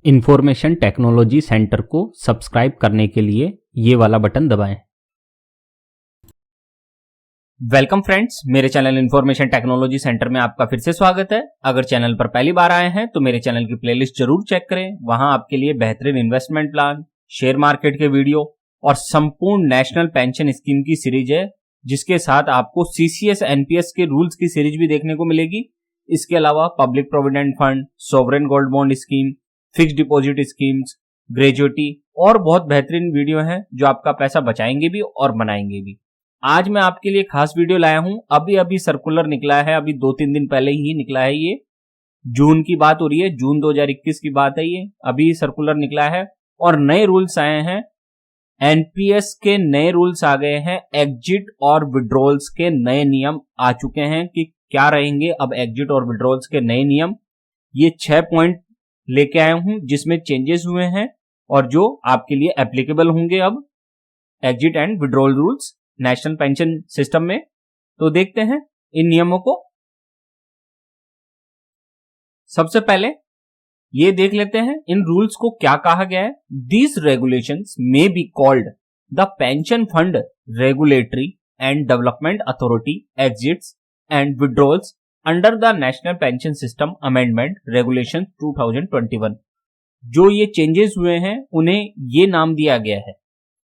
Information technology centre को subscribe करने के लिए ये वाला बटन दबाएं। वेलकम फ्रेंड्स, मेरे चैनल इंफॉर्मेशन टेक्नोलॉजी सेंटर में आपका फिर से स्वागत है। अगर चैनल पर पहली बार आए हैं तो मेरे चैनल की प्लेलिस्ट जरूर चेक करें। वहां आपके लिए बेहतरीन इन्वेस्टमेंट प्लान, शेयर मार्केट के वीडियो और संपूर्ण नेशनल पेंशन स्कीम की सीरीज है, जिसके साथ आपको सीसीएस एनपीएस के रूल्स की सीरीज भी देखने को मिलेगी। इसके अलावा public provident fund, sovereign gold bond scheme, fixed deposit schemes, gratuity और बहुत बेहतरीन वीडियो हैं जो आपका पैसा बचाएंगे भी और बनाएंगे भी। आज मैं आपके लिए खास वीडियो लाया हूं। अभी सर्कुलर निकला है, अभी 2-3 दिन पहले ही निकला है। ये जून की बात हो रही है, जून 2021 की बात है। ये अभी सर्कुलर निकला है और नए रूल्स आए हैं। एनपीएस के नए रूल्स आ गए हैं, एग्जिट और विड्रॉल्स के नए नियम आ चुके हैं कि क्या रहेंगे अब एग्जिट और विड्रॉल्स के नए नियम। ये 6 पॉइंट लेके आया हूं जिसमें चेंजेस हुए हैं और जो आपके लिए एप्लीकेबल होंगे अब exit and withdrawal rules national pension system में। तो देखते हैं इन नियमों को। सबसे पहले ये देख लेते हैं इन रूल्स को क्या कहा गया है। These regulations may be called the pension fund regulatory and development authority exits and withdrawals under the national pension system amendment regulation 2021। जो ये चेंजेस हुए हैं उन्हें ये नाम दिया गया है।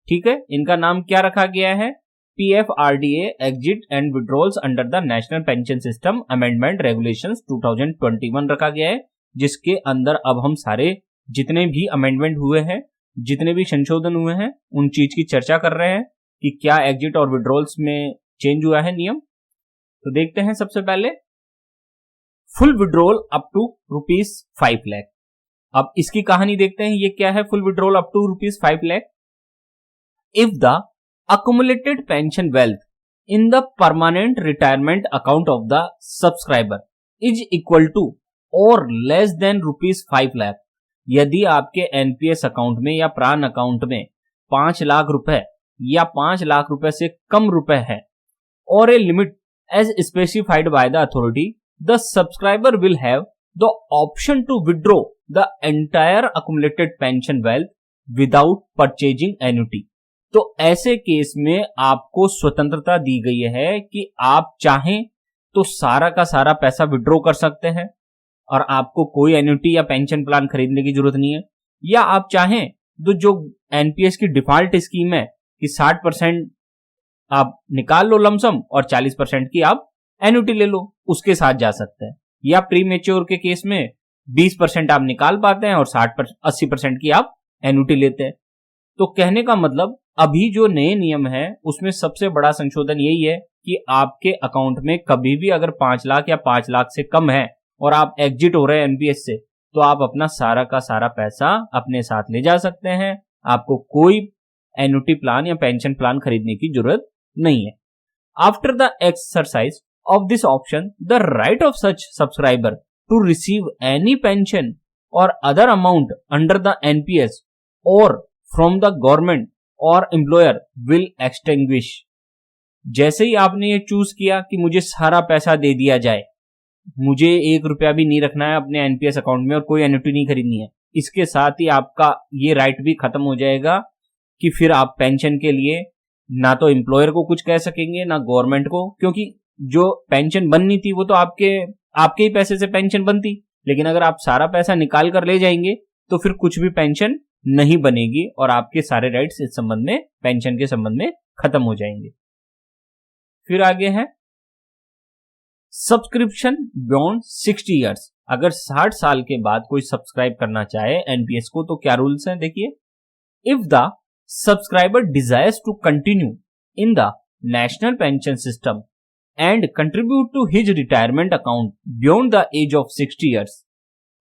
ठीक है, इनका नाम क्या रखा गया है? PFRDA exit and withdrawals under the national pension system amendment regulations 2021 रखा गया है, जिसके अंदर अब हम सारे जितने भी अमेंडमेंट हुए हैं, जितने भी संशोधन हुए हैं, उन चीज की चर्चा कर रहे हैं कि क्या एग्जिट और विड्रॉल्स में चेंज हुआ है नियम। तो देखते हैं सबसे पहले full withdrawal up to ₹5 lakh. अब इसकी कहानी देखते हैं, ये क्या है full withdrawal up to ₹5 lakh. If the accumulated pension wealth in the permanent retirement account of the subscriber is equal to or less than ₹5 lakh, यदि आपके एनपीएस अकाउंट में या प्राण अकाउंट में 5 लाख रुपए या 5 लाख रुपए से कम रुपए है और a limit as specified by the authority, the subscriber will have the option to withdraw the entire accumulated pension wealth without purchasing annuity. तो ऐसे केस में आपको स्वतंत्रता दी गई है कि आप चाहें तो सारा का सारा पैसा विड्रॉ कर सकते हैं और आपको कोई एन्युटी या पेंशन प्लान खरीदने की जरूरत नहीं है। या आप चाहें तो जो एनपीएस की डिफॉल्ट स्कीम है कि 60% आप निकाल लो लमसम और 40% की आप एन्युटी ले लो, उसके साथ जा सकते हैं। या प्री मेच्योर के केस में 20% आप निकाल पाते हैं और 80% की आप एन्युटी लेते हैं। तो कहने का मतलब अभी जो नए नियम है उसमें सबसे बड़ा संशोधन यही है कि आपके अकाउंट में कभी भी अगर 5 लाख या 5 लाख से कम है और आप एग्जिट हो रहे हैं एनपीएस से, तो आप अपना सारा का सारा पैसा अपने साथ ले जा सकते हैं। आपको कोई एन्युटी प्लान या पेंशन प्लान खरीदने की जरूरत नहीं है। After the exercise of this option, the right of such subscriber to receive any pension और other amount under the NPS और फ्रॉम द गवर्नमेंट और एम्प्लॉयर विल एक्सटिंग्विश। जैसे ही आपने ये चूज किया कि मुझे सारा पैसा दे दिया जाए, मुझे 1 रुपया भी नहीं रखना है अपने एनपीएस अकाउंट में और कोई एन्युटी नहीं खरीदनी है, इसके साथ ही आपका ये राइट भी खत्म हो जाएगा कि फिर आप पेंशन के लिए ना तो एम्प्लॉयर को कुछ कह सकेंगे ना गवर्नमेंट को, क्योंकि जो पेंशन बननी थी वो तो आपके ही पैसे से पेंशन बनती। लेकिन अगर आप सारा पैसा निकाल कर ले जाएंगे तो फिर कुछ भी पेंशन नहीं बनेगी और आपके सारे राइट्स इस संबंध में, पेंशन के संबंध में खत्म हो जाएंगे। फिर आगे है सब्सक्रिप्शन बियॉन्ड 60 इयर्स। अगर 60 साल के बाद कोई सब्सक्राइब करना चाहे एनपीएस को तो क्या रूल्स हैं, देखिए। If the subscriber desires to continue in the national pension system and contribute to his retirement account beyond the age of 60 years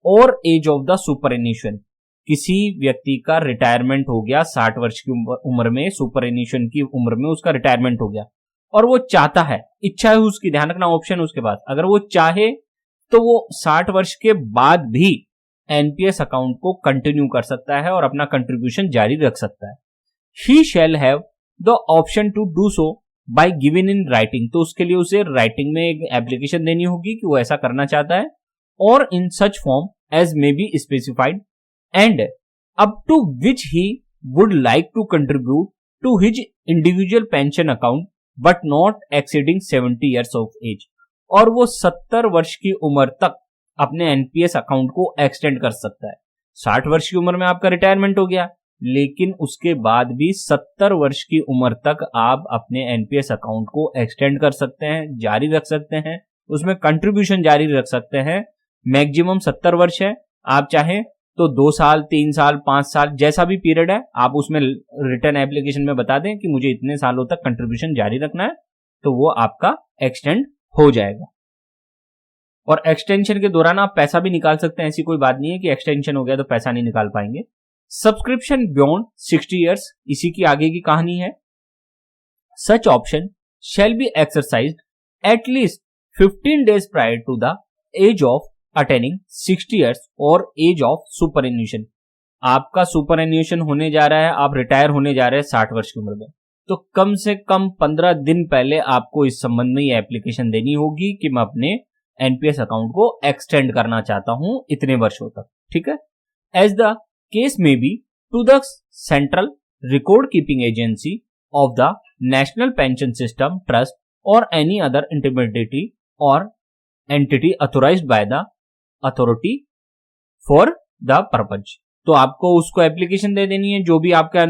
और एज ऑफ द सुपरएन्युएशन, किसी व्यक्ति का रिटायरमेंट हो गया 60 वर्ष की उम्र में, सुपरएन्युएशन की उम्र में उसका रिटायरमेंट हो गया और वो चाहता है, इच्छा है उसकी, ध्यान रखना ऑप्शन उसके बाद, अगर वो चाहे तो वो 60 वर्ष के बाद भी एनपीएस अकाउंट को कंटिन्यू कर सकता है और अपना कंट्रीब्यूशन जारी रख सकता है। He shall have the option to do so by given in writing. तो उसके लिए उसे राइटिंग में एक एप्लीकेशन देनी होगी कि वो ऐसा करना चाहता है, और in such form as may be specified and up to which he would like to contribute to his individual pension account but not exceeding 70 years of age। और वो 70 वर्ष की उम्र तक अपने एनपीएस अकाउंट को एक्सटेंड कर सकता है। 60 वर्ष की उम्र में आपका रिटायरमेंट हो गया, लेकिन उसके बाद भी 70 वर्ष की उम्र तक आप अपने एनपीएस अकाउंट को एक्सटेंड कर सकते हैं, जारी रख सकते हैं, उसमें कंट्रीब्यूशन जारी रख सकते हैं। मैक्सिमम 70 वर्ष है, आप चाहें तो 2 साल, 3 साल, 5 साल, जैसा भी पीरियड है आप उसमें रिटर्न एप्लीकेशन में बता दें कि मुझे इतने सालों तक कंट्रीब्यूशन जारी रखना है, तो वो आपका एक्सटेंड हो जाएगा। और एक्सटेंशन के दौरान आप पैसा भी निकाल सकते हैं, ऐसी कोई बात नहीं है कि एक्सटेंशन हो गया तो पैसा नहीं निकाल पाएंगे। सब्सक्रिप्शन बियॉन्ड 60 ईयर्स, इसी की आगे की कहानी है। Such option shall be exercised at least 15 days prior to the age of attaining 60 years और एज ऑफ सुपरएन्यूएशन। आपका सुपरएन्यूएशन होने जा रहा है, आप रिटायर होने जा रहे हैं 60 वर्ष की उम्र में, तो कम से कम 15 दिन पहले आपको इस संबंध में ये एप्लीकेशन देनी होगी कि मैं अपने एनपीएस अकाउंट को एक्सटेंड करना चाहता हूं इतने वर्षों तक। ठीक है। एज द केस में be to the central record keeping agency of the national pension system trust और एनी अदर इंटरमीडिएटरी और entity authorised by the authority for the purpose. तो आपको उसको एप्लीकेशन दे देनी है, जो भी आपका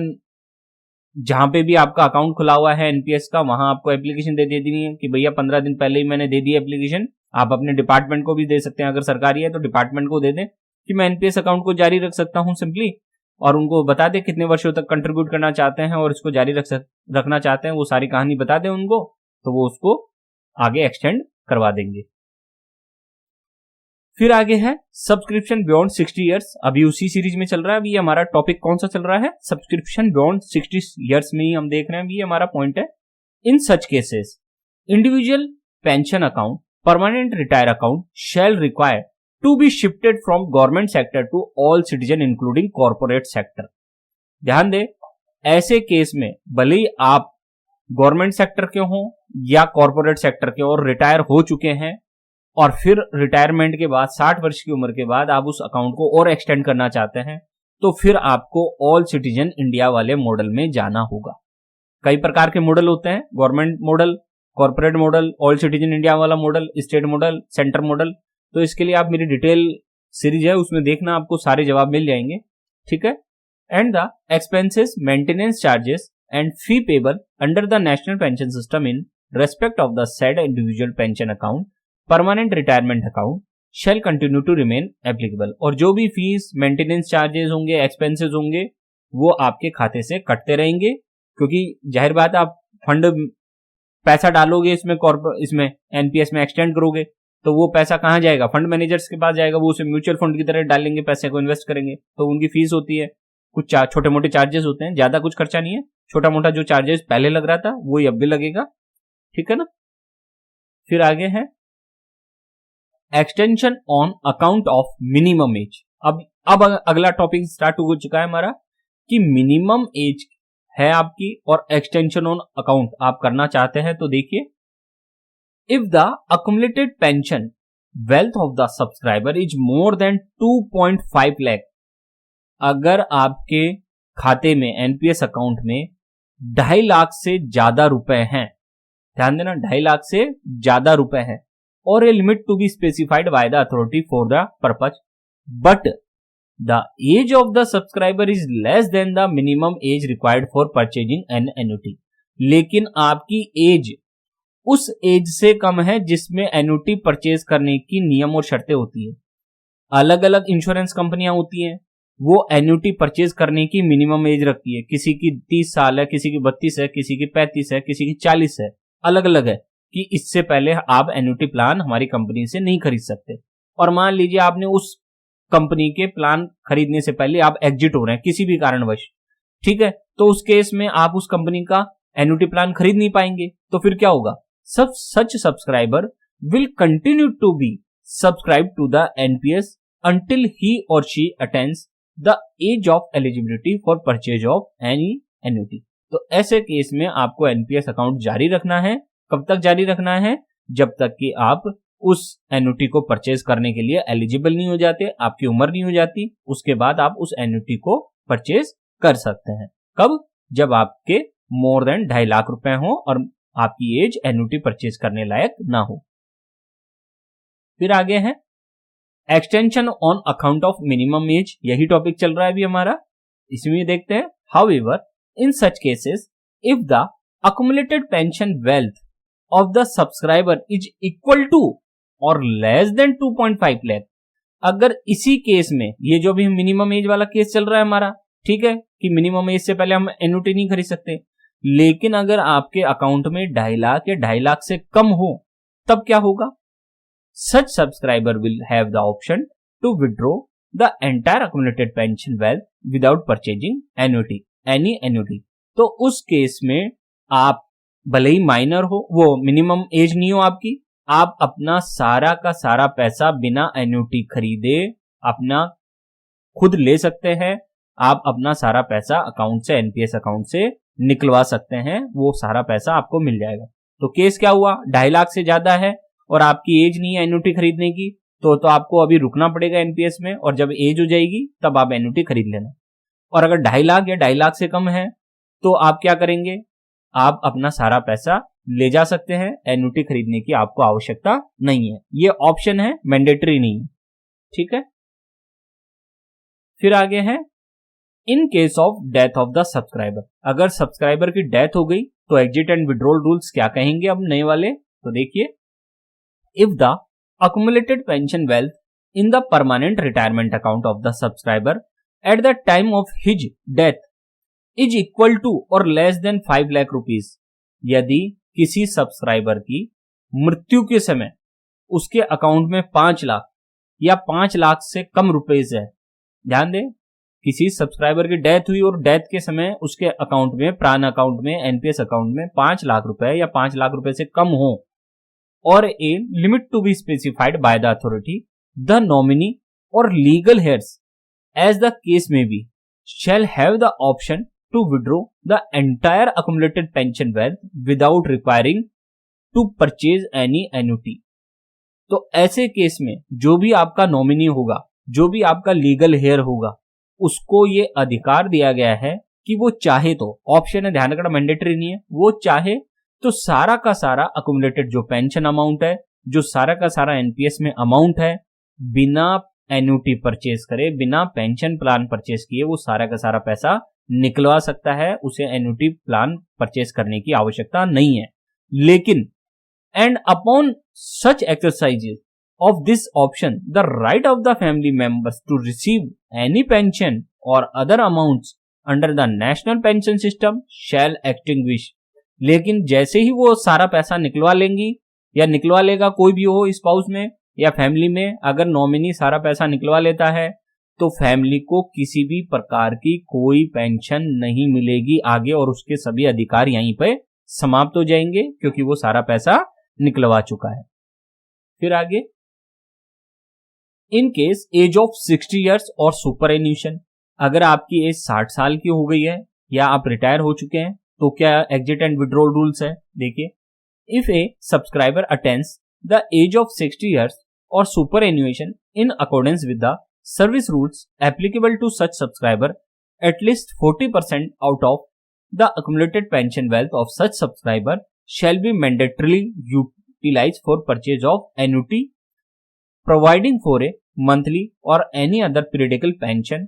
जहां पे भी आपका अकाउंट खुला हुआ है एनपीएस का, वहां आपको एप्लीकेशन दे देनी है कि भैया 15 दिन पहले ही मैंने दे दी एप्लीकेशन। आप अपने डिपार्टमेंट को भी दे सकते हैं, अगर सरकारी है तो डिपार्टमेंट को दे दें कि मैं एनपीएस अकाउंट को जारी रख सकता हूं सिंपली, और उनको बता दें कितने वर्षों तक कंट्रीब्यूट करना चाहते हैं और इसको जारी रखना चाहते हैं, वो सारी कहानी बता दें उनको, तो वो उसको आगे एक्सटेंड करवा देंगे। फिर आगे है सब्सक्रिप्शन बियॉन्ड 60 ईयर्स, अभी उसी सीरीज में चल रहा है। अभी हमारा टॉपिक कौन सा चल रहा है? सब्सक्रिप्शन बियॉन्ड 60 ईयर्स में ही हम देख रहे हैं, अभी हमारा पॉइंट है। In such cases individual pension account, permanent retire account shall require to be shifted from government sector to all citizen including corporate sector. ध्यान दें, ऐसे केस में भले ही आप गवर्नमेंट सेक्टर के हों या कॉर्पोरेट सेक्टर के और रिटायर हो चुके हैं, और फिर रिटायरमेंट के बाद 60 वर्ष की उम्र के बाद आप उस अकाउंट को और एक्सटेंड करना चाहते हैं, तो फिर आपको ऑल सिटीजन इंडिया वाले मॉडल में जाना होगा। कई प्रकार के मॉडल होते हैं, government model, corporate model, all citizen India वाला model, state model, centre model. तो इसके लिए आप मेरी डिटेल सीरीज है उसमें देखना, आपको सारे जवाब मिल जाएंगे। ठीक है। And the expenses, maintenance charges and fee payable under the national pension system in respect of the said individual pension account, permanent retirement account shall continue to remain applicable. और जो भी फीस, मेंटेनेंस चार्जेस होंगे, expenses होंगे, वो आपके खाते से कटते रहेंगे, क्योंकि जाहिर बात है आप फंड पैसा डालोगे इसमें एनपीएस में एक्सटेंड करोगे, तो वो पैसा कहां जाएगा? फंड मैनेजर्स के पास जाएगा, वो उसे म्यूचुअल फंड की तरह डालेंगे, पैसे को इन्वेस्ट करेंगे, तो उनकी फीस होती है, कुछ छोटे मोटे चार्जेस होते हैं, ज्यादा कुछ खर्चा नहीं है, छोटा मोटा जो चार्जेस पहले लग रहा था वही अब भी लगेगा। ठीक है ना। फिर आगे है extension on account of minimum age. अब अगला टॉपिक स्टार्ट हो चुका है हमारा कि मिनिमम एज है आपकी और एक्सटेंशन ऑन अकाउंट आप करना चाहते हैं। तो देखिए, if the accumulated pension wealth of the subscriber is more than 2.5 lakh, अगर आपके खाते में एनपीएस अकाउंट में 2.5 लाख से ज्यादा रुपए हैं, ध्यान देना 2.5 लाख से ज्यादा रुपए हैं, और a limit to be specified by the authority for the purpose, but the age of the subscriber is less than the minimum age required for purchasing an annuity, लेकिन आपकी एज उस एज से कम है जिसमें एन्युटी परचेज करने की नियम और शर्तें होती है। अलग अलग इंश्योरेंस कंपनियां होती हैं, वो एन्युटी परचेज करने की मिनिमम एज रखती है, किसी की 30 साल है, किसी की 32 है, किसी की 35 है, किसी की 40 है, अलग अलग है कि इससे पहले आप एन्युटी प्लान हमारी कंपनी से नहीं खरीद सकते। और मान लीजिए आपने उस कंपनी के प्लान खरीदने से पहले आप एग्जिट हो रहे हैं किसी भी कारणवश, ठीक है, तो उस केस में आप उस कंपनी का एन्युटी प्लान खरीद नहीं पाएंगे। तो फिर क्या होगा? such subscriber will continue to be subscribed to the NPS until he or she attains the age of eligibility for purchase of any annuity। तो ऐसे केस में आपको एनपीएस अकाउंट जारी रखना है। कब तक जारी रखना है? जब तक कि आप उस एन्युटी को परचेज करने के लिए एलिजिबल नहीं हो जाते, आपकी उम्र नहीं हो जाती, उसके बाद आप उस एन्युटी को परचेज कर सकते हैं। कब? जब आपके मोर देन 2.5 लाख रुपए हो और आपकी एज एन्युटी परचेज करने लायक ना हो। फिर आगे है extension on account of minimum age, यही टॉपिक चल रहा है अभी हमारा। इसमें देखते हैं, however in such cases if the accumulated pension wealth of the subscriber is equal to or less than 2.5 lakh, अगर इसी केस में, ये जो भी मिनिमम एज वाला केस चल रहा है हमारा, ठीक है, कि मिनिमम एज से पहले हम एन्युटी नहीं खरीद सकते, लेकिन अगर आपके अकाउंट में 2.5 लाख या 2.5 लाख से कम हो, तब क्या होगा? Such subscriber will have the option to withdraw the entire accumulated pension wealth without purchasing annuity, any annuity. तो उस केस में आप भले ही माइनर हो, वो मिनिमम एज नहीं हो आपकी, आप अपना सारा का सारा पैसा बिना एन्युटी खरीदे अपना खुद ले सकते हैं। आप अपना सारा पैसा अकाउंट से, एनपीएस अकाउंट से निकलवा सकते हैं, वो सारा पैसा आपको मिल जाएगा। तो केस क्या हुआ? 2.5 लाख से ज्यादा है और आपकी एज नहीं है एन्युटी खरीदने की, तो आपको अभी रुकना पड़ेगा एनपीएस में, और जब एज हो जाएगी तब आप एन्युटी खरीद लेना। और अगर 2.5 लाख या 2.5 लाख से कम है तो आप क्या करेंगे? आप अपना सारा पैसा ले जा सकते हैं, एन्युटी खरीदने की आपको आवश्यकता नहीं है। ये ऑप्शन है, मैंडेटरी नहीं है, ठीक है। फिर आगे है in case of death of the subscriber, अगर सब्सक्राइबर की डेथ हो गई तो एग्जिट एंड विड्रॉल रूल्स क्या कहेंगे अब नए वाले, तो देखिए, if the accumulated pension wealth in the permanent retirement account of the subscriber at the time of his death is equal to or less than 5 lakh rupees, यदि किसी सब्सक्राइबर की मृत्यु के समय उसके अकाउंट में 5 लाख या 5 लाख से कम रुपीस है, ध्यान दें, किसी सब्सक्राइबर की डेथ हुई और डेथ के समय उसके अकाउंट में, प्राण अकाउंट में, एनपीएस अकाउंट में 5 लाख रुपए या 5 लाख रुपए से कम हो, और a limit to be specified by the authority, the nominee और legal heirs as the case में be shall have the option to withdraw the entire accumulated pension wealth without requiring to purchase any annuity। तो ऐसे case में जो भी आपका nominee होगा, जो भी आपका लीगल हेयर होगा, उसको ये अधिकार दिया गया है कि वो चाहे तो, ऑप्शन है, ध्यान रखना मैंडेटरी नहीं है, वो चाहे तो सारा का सारा अक्यूमुलेटेड जो पेंशन अमाउंट है, जो सारा का सारा एनपीएस में अमाउंट है, बिना एन्युटी परचेज करे, बिना पेंशन प्लान परचेज किए, वो सारा का सारा पैसा निकलवा सकता है, उसे एन्युटी प्लान परचेज करने की आवश्यकता नहीं है। लेकिन and upon such exercises of this option the right of the family members to receive any pension और other amounts under the national pension system shall extinguish. लेकिन जैसे ही वो सारा पैसा निकलवा लेंगी या निकलवा लेगा, कोई भी हो स्पाउस में या फैमिली में, अगर नॉमिनी सारा पैसा निकलवा लेता है तो फैमिली को किसी भी प्रकार की कोई पेंशन नहीं मिलेगी आगे, और उसके सभी अधिकार यहीं पे समाप्त हो जाएंगे क्योंकि वो सारा पैसा निकलवा चुका है। फिर आगे, in case age of 60 years और सुपर एन्यूशन, अगर आपकी एज 60 साल की हो गई है या आप रिटायर हो चुके हैं तो क्या एग्जिट एंड विड्रॉल रूल्स है। देखिए, if a subscriber attains the age of 60 years or superannuation in accordance with the service rules applicable to such subscriber, at least 40% out of the accumulated pension wealth of such subscriber shall be mandatorily utilized for purchase of annuity, providing for a monthly or any other periodical pension,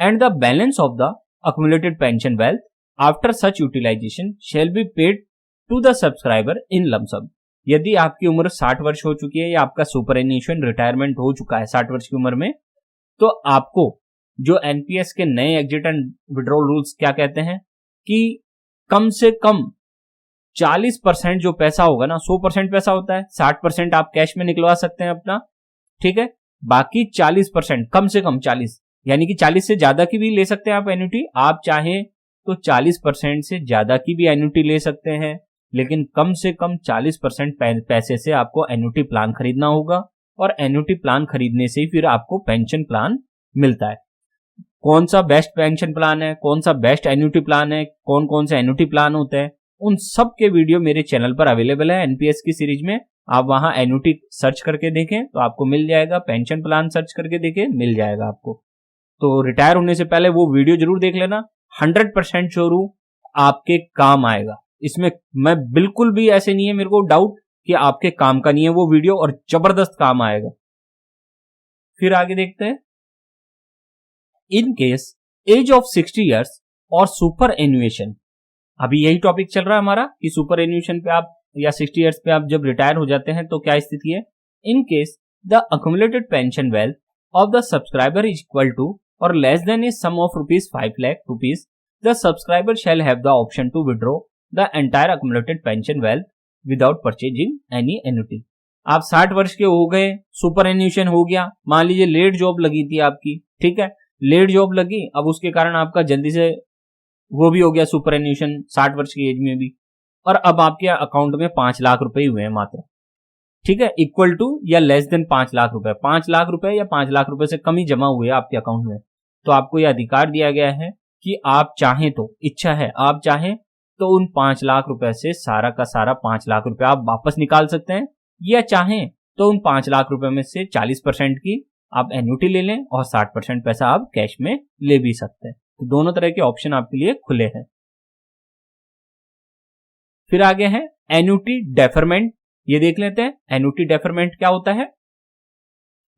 and the balance of the accumulated pension wealth after such utilization shall be paid to the subscriber in lump sum। यदि आपकी उम्र 60 वर्ष हो चुकी है या आपका सुपरएन्यूएशन retirement हो चुका है 60 वर्ष की उम्र में, तो आपको जो एनपीएस के नए एग्जिट एंड विड्रॉल रूल्स क्या कहते हैं कि कम से कम 40% जो पैसा होगा ना, 100% पैसा होता है, 60% आप कैश में निकलवा सकते हैं अपना, ठीक है, बाकी 40%, कम से कम 40, यानी कि 40 से ज्यादा की भी ले सकते हैं आप एन्युटी, आप चाहें तो 40% से ज्यादा की भी एन्युटी ले सकते हैं, लेकिन कम से कम 40% पैसे से आपको एन्युटी प्लान खरीदना होगा, और एन्युटी प्लान खरीदने से ही फिर आपको पेंशन प्लान मिलता है। कौन सा बेस्ट पेंशन प्लान है, कौन सा बेस्ट एन्युटी प्लान है, कौन कौन से एन्युटी प्लान होते हैं, उन सब के वीडियो मेरे चैनल पर अवेलेबल है एनपीएस की सीरीज में। आप वहां एन्युटी सर्च करके देखें तो आपको मिल जाएगा, पेंशन प्लान सर्च करके देखें मिल जाएगा आपको। तो रिटायर होने से पहले वो वीडियो जरूर देख लेना, 100% श्योर हूं आपके काम आएगा। इसमें मैं बिल्कुल भी ऐसे नहीं है मेरे को डाउट कि आपके काम का नहीं है वो वीडियो, और जबरदस्त काम आएगा। फिर आगे देखते हैं, in case age of 60 years और सुपर एन्युएशन। अभी यही टॉपिक चल रहा है हमारा कि सुपर एन्युएशन पे आप या 60 ईयर्स पे आप जब रिटायर हो जाते हैं तो क्या स्थिति है। In case the accumulated pension wealth of the subscriber is equal to और less than a sum of ₹5 lakh rupees, the subscriber shall have the option to withdraw the entire accumulated pension wealth without purchasing any annuity. आप 60 वर्ष के हो गए, super एन्युएशन हो गया, मान लीजिए लेट जॉब लगी थी आपकी, ठीक है, लेट जॉब लगी, अब उसके कारण आपका जल्दी से वो भी हो गया सुपर एन्युएशन 60 वर्ष की एज में भी, और अब आपके अकाउंट में 5 लाख रुपए हुए हैं मात्र, ठीक है, इक्वल टू या लेस देन 5 लाख रुपए, 5 लाख रुपए या 5 लाख रुपए से कम ही जमा हुए आपके अकाउंट में। तो आपको यह अधिकार दिया गया है कि आप चाहें तो, इच्छा है, आप चाहें तो उन 5 लाख रुपए से सारा का सारा 5 लाख रुपए आप वापस निकाल सकते हैं, या चाहें तो उन 5 लाख रुपए में से 40% की आप एन्युटी ले लें और 60% पैसा आप कैश में ले भी सकते हैं। तो दोनों तरह के ऑप्शन आपके लिए खुले हैं। फिर आगे है एन्युटी डेफरमेंट, ये देख लेते हैं एन्युटी डेफरमेंट क्या होता है।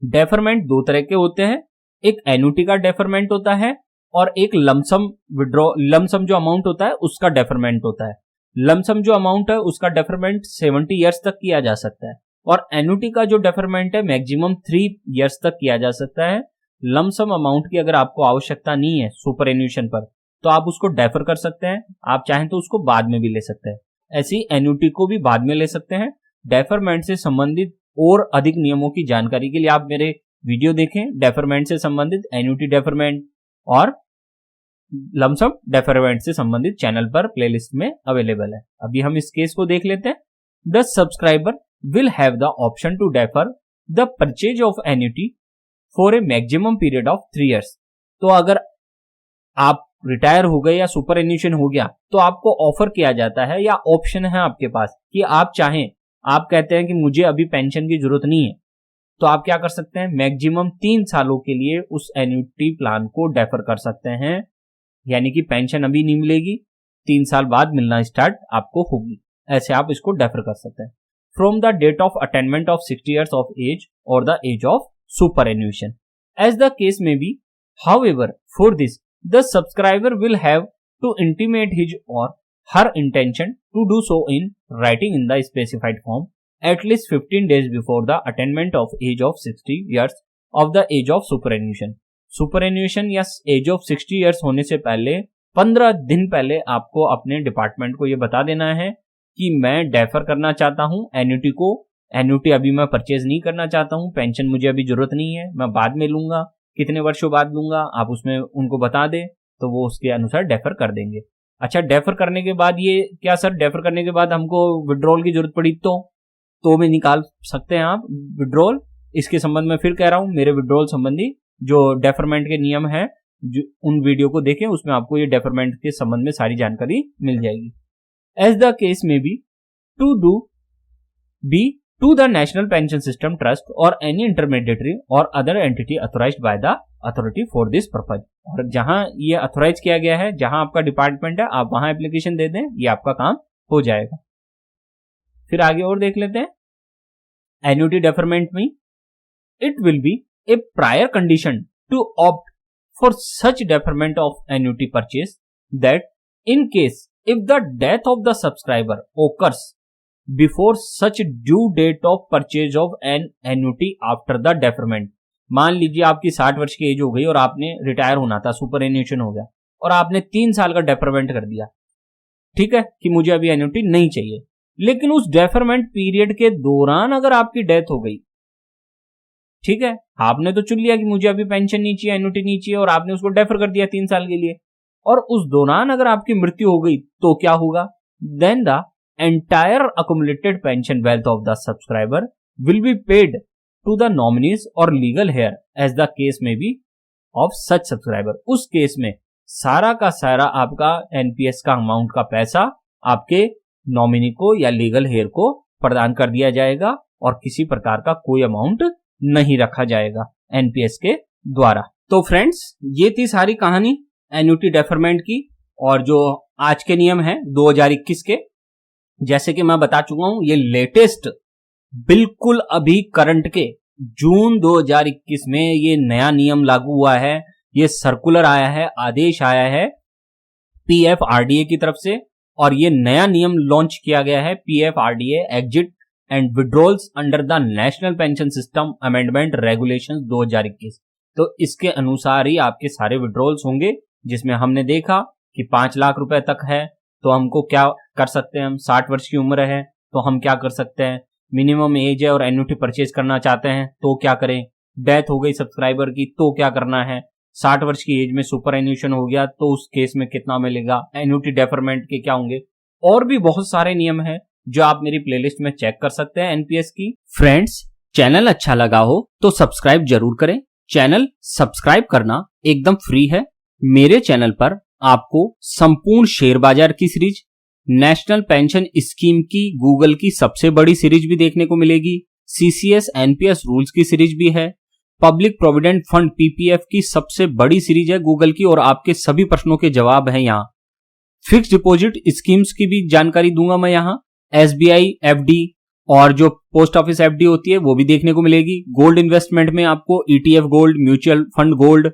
डेफरमेंट दो तरह के होते हैं, एक एन्युटी का डेफरमेंट होता है और एक लमसम विड्रॉ, लमसम जो अमाउंट होता है उसका डेफरमेंट होता है। लमसम जो अमाउंट है उसका डेफरमेंट 70 ईयर्स तक किया जा सकता है, और एन्युटी का जो डेफरमेंट है मैक्सिमम 3 ईयर्स तक किया जा सकता है। लमसम अमाउंट की अगर आपको आवश्यकता नहीं है सुपर एन्युएशन पर तो आप उसको डेफर कर सकते हैं, आप चाहें तो उसको बाद में भी ले सकते हैं। ऐसी एन्युटी को भी बाद में ले सकते हैं। डेफरमेंट से संबंधित और अधिक नियमों की जानकारी के लिए आप मेरे वीडियो देखें, डेफरमेंट से संबंधित, एन्युटी डेफरमेंट और लमसम डेफरमेंट से संबंधित चैनल पर प्लेलिस्ट में अवेलेबल है। अभी हम इस केस को देख लेते हैं। The subscriber will have the option to defer the purchase of annuity for a maximum period of 3 years। तो अगर आप रिटायर हो गए या सुपर एन्युएशन हो गया तो आपको ऑफर किया जाता है या ऑप्शन है आपके पास कि आप चाहें, आप कहते हैं कि मुझे अभी पेंशन की जरूरत नहीं है, तो आप क्या कर सकते हैं, मैक्सिमम 3 सालों के लिए उस एन्युटी प्लान को डेफर कर सकते हैं। यानी कि पेंशन अभी नहीं मिलेगी, 3 साल बाद मिलना स्टार्ट आपको होगी, ऐसे आप इसको डेफर कर सकते हैं from the date of attainment of 60 years of age or the age of superannuation, as the case may be. However, for this, the subscriber will have to intimate his or her intention to do so in writing in the specified form at least 15 days before the attainment of age of 60 years of the age of superannuation. Superannuation या age of 60 years होने से पहले 15 दिन पहले आपको अपने department को ये बता देना है कि मैं डेफर करना चाहता हूं एन्युटी को, एन्युटी अभी मैं परचेज नहीं करना चाहता हूं, पेंशन मुझे अभी जरूरत नहीं है, मैं बाद में लूंगा, कितने वर्षों बाद लूंगा, आप उसमें उनको बता दें तो वो उसके अनुसार डेफर कर देंगे। अच्छा, डेफर करने के बाद ये क्या सर, डेफर करने के बाद हमको विड्रॉल की जरूरत पड़ी तो भी निकाल सकते हैं आप विड्रॉल। इसके संबंध में फिर कह रहा हूं, मेरे विड्रॉल संबंधी जो डेफरमेंट के नियम है उन वीडियो को देखें, उसमें आपको ये डेफरमेंट के संबंध में सारी जानकारी मिल जाएगी। As the case may be, to the National Pension System Trust or any intermediary or other entity authorized by the authority for this purpose। और जहां ये अथोराइज किया गया है, जहां आपका डिपार्टमेंट है, आप वहां एप्लीकेशन दे दें, ये आपका काम हो जाएगा। फिर आगे और देख लेते हैं एन्युटी डेफरमेंट में, it will be a prior condition to opt for such deferment of annuity purchase that in case if the death of the subscriber occurs before such due date of purchase of an annuity after the deferment। मान लीजिए आपकी 60 वर्ष की as हो गई और आपने retire होना था, सुपर एन्युएशन हो गया और आपने 3 साल का डेफरमेंट कर दिया, ठीक है, कि मुझे अभी एन्युटी नहीं चाहिए, लेकिन उस डेफरमेंट पीरियड के दौरान अगर आपकी डेथ हो गई, ठीक है, आपने तो चुन लिया कि मुझे अभी पेंशन नहीं चाहिए, एन्युटी नहीं चाहिए, और आपने उसको डेफर कर दिया 3 साल के लिए, और उस दौरान अगर आपकी मृत्यु हो गई तो क्या होगा, then the entire accumulated pension wealth of the subscriber will be paid to the nominees और legal heir as the case में बी ऑफ सच सब्सक्राइबर। उस केस में सारा का सारा आपका एनपीएस का अमाउंट का पैसा आपके नॉमिनी को या लीगल हेयर को प्रदान कर दिया जाएगा और किसी प्रकार का कोई अमाउंट नहीं रखा जाएगा एनपीएस के द्वारा। तो फ्रेंड्स, ये थी सारी कहानी एन्युटी डेफरमेंट की और जो आज के नियम है 2021 के। जैसे कि मैं बता चुका हूं, ये लेटेस्ट बिल्कुल अभी करंट के जून 2021 में ये नया नियम लागू हुआ है। ये सर्कुलर आया है, आदेश आया है पीएफआरडीए की तरफ से और ये नया नियम लॉन्च किया गया है PFRDA exit and withdrawals under the national pension system amendment regulations 2021। तो इसके अनुसार ही आपके सारे विड्रॉल्स होंगे, जिसमें हमने देखा कि 5 लाख रुपए तक है तो हमको क्या कर सकते हैं, हम 60 वर्ष की उम्र है तो हम क्या कर सकते हैं, मिनिमम एज है और एन्युटी परचेज करना चाहते हैं तो क्या करें, डेथ हो गई सब्सक्राइबर की तो क्या करना है, 60 वर्ष की एज में सुपर एन्यूशन हो गया तो उस केस में कितना मिलेगा, एन्युटी डेफरमेंट के क्या होंगे, और भी बहुत सारे नियम है जो आप मेरी प्लेलिस्ट में चेक कर सकते हैं एनपीएस की। फ्रेंड्स, चैनल अच्छा लगा हो तो सब्सक्राइब जरूर करें। चैनल सब्सक्राइब करना एकदम फ्री है। मेरे चैनल पर आपको संपूर्ण शेयर बाजार की सीरीज, नेशनल पेंशन स्कीम की गूगल की सबसे बड़ी सीरीज भी देखने को मिलेगी, सीसीएस एनपीएस रूल्स की सीरीज भी है, पब्लिक प्रोविडेंट फंड पीपीएफ की सबसे बड़ी सीरीज है गूगल की और आपके सभी प्रश्नों के जवाब हैं यहाँ। फिक्स डिपॉजिट स्कीम्स की भी जानकारी दूंगा मैं यहाँ, एसबीआई एफडी और जो पोस्ट ऑफिस एफडी होती है वो भी देखने को मिलेगी। गोल्ड इन्वेस्टमेंट में आपको ETF gold, mutual fund gold,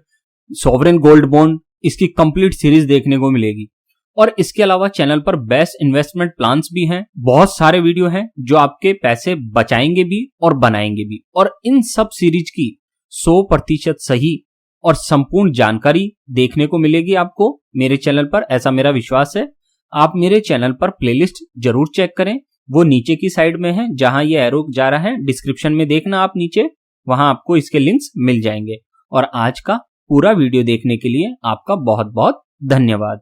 sovereign gold bond, इसकी कंप्लीट सीरीज देखने को मिलेगी। और इसके अलावा चैनल पर बेस्ट इन्वेस्टमेंट प्लान्स भी हैं, बहुत सारे वीडियो हैं जो आपके पैसे बचाएंगे भी और बनाएंगे भी, और इन सब सीरीज की 100% सही और संपूर्ण जानकारी देखने को मिलेगी आपको मेरे चैनल पर, ऐसा मेरा विश्वास है। आप मेरे चैनल पर प्लेलिस्ट जरूर चेक करें, वो नीचे की साइड में है जहां ये एरो जा रहा है, डिस्क्रिप्शन में देखना आप नीचे, वहां आपको इसके लिंक्स मिल जाएंगे। और आज का पूरा वीडियो देखने के लिए आपका बहुत बहुत धन्यवाद।